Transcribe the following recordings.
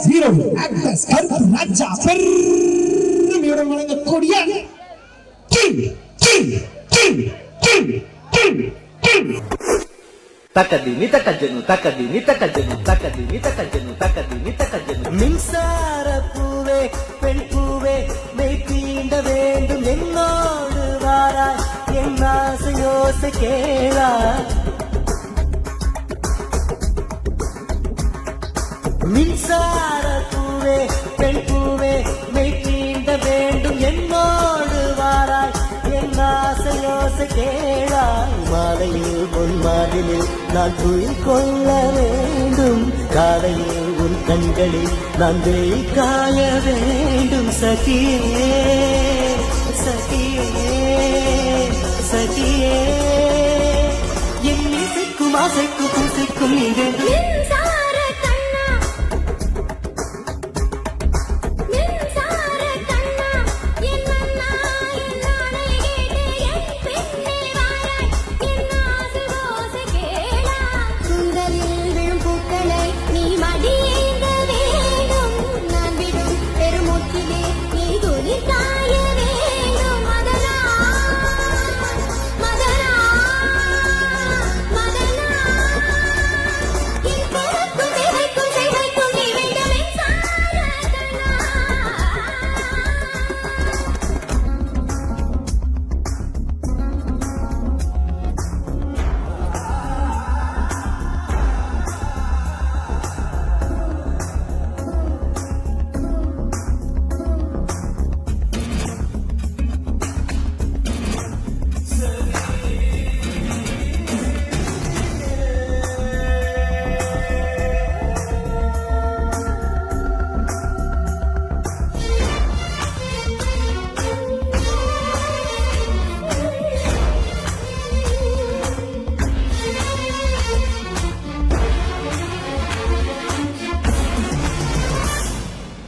வீரவு actors கருப்பு ராஜா பெருமையுடன் வழங்கக்கூடிய king king king king king king தக்கதினி தக்கஜனு தக்கதினி தக்கஜனு தக்கதினி தக்கஜனு தக்கதினி தக்கஜனு மின்சார பூவே பெண் பூவே மெய் தீண்ட வேண்டும் என்னோடு வாராய் என் ஆசையோசை கேளா மின்சார பூவே பெண் பூவே மெய் தீண்ட வேண்டும் என்னோடு வாராய் என் ஆசையோசை கேளாய் மாலையில் பொன் மாதிலில் நான் துயில் கொள்ள வேண்டும் காலையில் உன் கண்களில் நான் வெயில் காய வேண்டும் சகியே சகியே சகியே என் இசைக்கும் ஆசைக்கும் பூசைக்கும் நீ வேண்டும்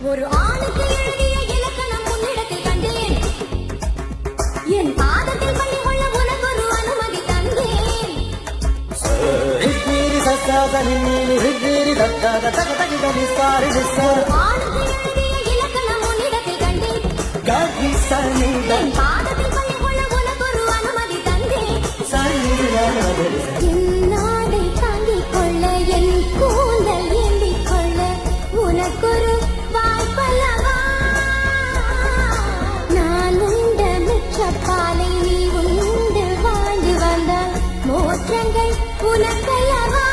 ஒரு ஆணுக்கு எழுதிய இலக்கணம் உன்னிடத்தில் கண்டேன் என் பாதத்தில் பள்ளி கொள்ள உனக்கு ஒரு அனுமதி தந்தேன் ஆணுக்கு எழுதிய இலக்கணம் உன்னிடத்தில் கண்டேன் என் பாதத்தில் பள்ளி கொள்ள உனக்கு ஒரு அனுமதி தந்தேன் என் நாடை தாங்கிக் கொள்ள என் கூந்தல் ஏந்திக் கொள்ள உனக்கொரு பாலை நீ உண்டு வாழ்ந்து வந்த மோற்றங்கள் உனக்கல்லவா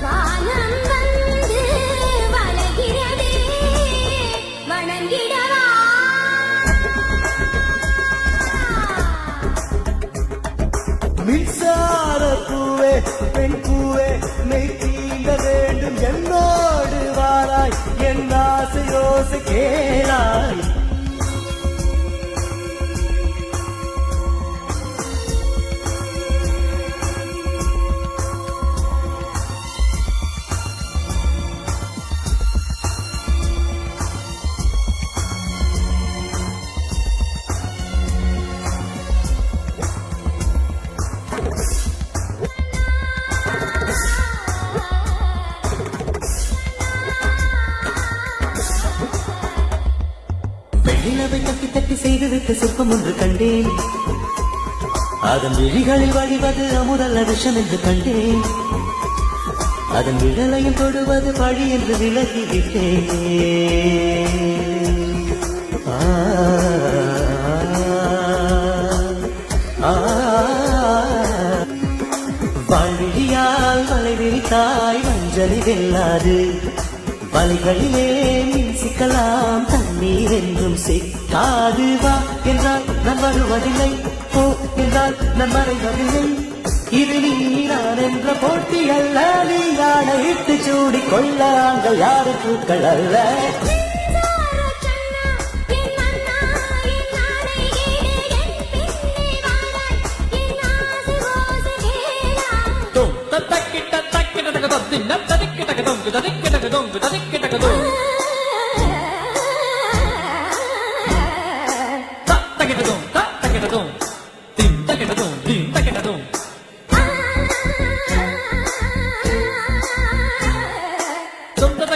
வானம் வந்து வளர்கிறது வணங்கிடவா மின்சார பூவே பெண் பூவே மெய் தீண்ட வேண்டும் என்னோடு வாராய் என் ஆசையோசை கேளாய் நிலவை தட்டி தட்டி செய்துவிட்டு சிற்பம் ஒன்று கண்டேன் அதன் விழிகளில் வழிவது அமுதல்ல விஷம் என்று கண்டேன் அதன் விழலையும் தொடுவது பழி என்று விலகிவிட்டேன் வழியால் வலை விரித்தாய் மஞ்சளி வெல்லாது வலைகளிலே மீன் சிக்கலாம் தண்ணீர் என்றும் சிக்காது வா என்றால் நான் வருவதில்லை போ என்றால் நான் மறைவதில்லை இது நீ நான் என்ற போட்டி அல்ல நீ யானையிட்டு சூடிக் கொள்ள அங்கள் யாரு பூக்கள் அல்ல Dum